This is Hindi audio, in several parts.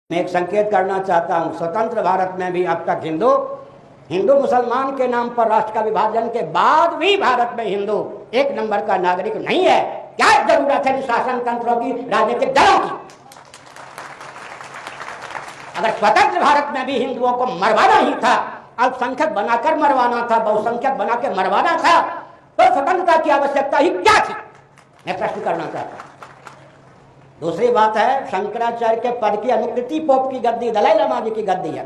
मैं एक संकेत करना चाहता हूं, स्वतंत्र भारत में भी अब तक हिंदू मुसलमान के नाम पर राष्ट्र का विभाजन के बाद भी भारत में हिंदू एक नंबर का नागरिक नहीं है। क्या जरूरत है शासन तंत्रों की, राजनीतिक दलों की? अगर स्वतंत्र भारत में भी हिंदुओं को मरवाना ही था, अल्पसंख्यक बनाकर मरवाना था, बहुसंख्यक बनाकर मरवाना था, तो स्वतंत्रता की आवश्यकता ही क्या थी? मैं प्रश्न करना चाहता हूं। दूसरी बात है, शंकराचार्य के पद की अनुकृति पोप की गद्दी, दलाई लामा जी की गद्दी है।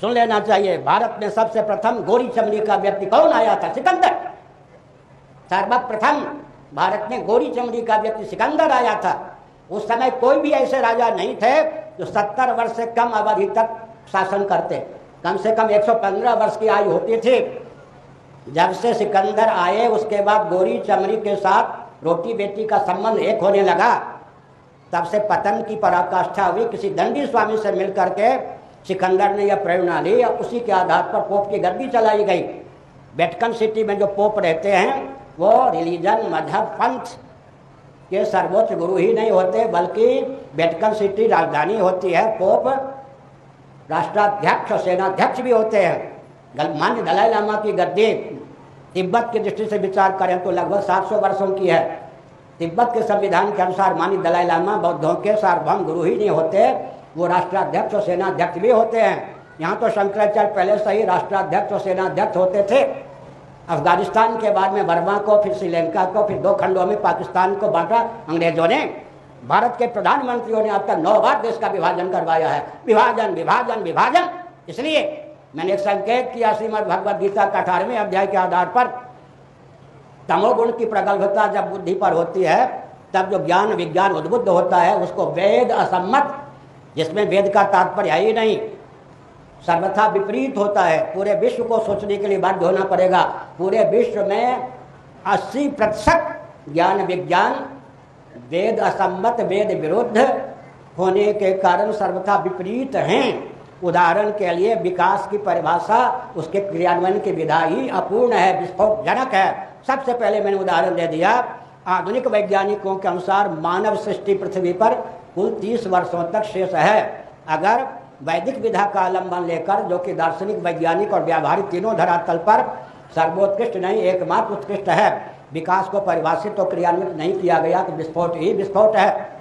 सुन लेना चाहिए, भारत में सबसे प्रथम गोरी चमड़ी का व्यक्ति कौन आया था? सिकंदर। सर्वप्रथम भारत में गोरी चमड़ी का व्यक्ति सिकंदर आया था। उस समय कोई भी ऐसे राजा नहीं थे जो 70 वर्ष से कम अवधि तक शासन करते। कम से कम 115 वर्ष की आयु होती थी। जब से सिकंदर आए उसके बाद गोरी चमड़ी के साथ रोटी बेटी का संबंध एक होने लगा, तब से पतन की पराकाष्ठा हुई। किसी दंडी स्वामी से मिलकर के सिकंदर ने यह प्रेरणा ली और उसी के आधार पर पोप की गद्दी चलाई गई। वेटिकन सिटी में जो पोप रहते हैं वो रिलीजन, मजहब, पंथ के सर्वोच्च गुरु ही नहीं होते, बल्कि वेटिकन सिटी राजधानी होती है। पोप राष्ट्राध्यक्ष और सेनाध्यक्ष भी होते हैं। मान्य दलाई लामा की गद्दी तिब्बत की दृष्टि से विचार करें तो लगभग 700 वर्षों की है। तिब्बत के संविधान के अनुसार मान्य दलाई लामा बौद्धों के सार्वभौम गुरु ही नहीं होते, वो राष्ट्राध्यक्ष और सेनाध्यक्ष भी होते हैं। यहाँ तो शंकराचार्य पहले से ही राष्ट्राध्यक्ष और सेनाध्यक्ष होते थे। अफगानिस्तान के बाद में बर्मा को, फिर श्रीलंका को, फिर 2 खंडों में पाकिस्तान को बांटा अंग्रेजों ने। भारत के प्रधानमंत्रियों ने अब तक 9 बार देश का विभाजन करवाया है। विभाजन विभाजन विभाजन। इसलिए मैंने एक संकेत किया, श्रीमद् भगवद गीता का 18वें अध्याय के आधार पर तमोगुण की प्रगल्भता जब बुद्धि पर होती है, तब जो ज्ञान विज्ञान उद्बुद्ध होता है उसको वेद असम्मत, जिसमें वेद का तात्पर्य है ही नहीं, सर्वथा विपरीत होता है। पूरे विश्व को सोचने के लिए बाध्य होना पड़ेगा। पूरे विश्व में 80% ज्ञान विज्ञान वेद असम्मत, वेद विरुद्ध होने के कारण सर्वथा विपरीत हैं। उदाहरण के लिए विकास की परिभाषा, उसके क्रियान्वयन की विधा ही अपूर्ण है, विस्फोटजनक है। सबसे पहले मैंने उदाहरण दे दिया। आधुनिक वैज्ञानिकों के अनुसार मानव सृष्टि पृथ्वी पर कुल 30 वर्षों तक शेष है। अगर वैदिक विधा का अवलंबन लेकर, जो कि दार्शनिक, वैज्ञानिक और व्यावहारिक तीनों धरातल पर सर्वोत्कृष्ट नहीं एकमात्र उत्कृष्ट है, विकास को परिभाषित और क्रियान्वित नहीं किया गया तो विस्फोट ही विस्फोट है।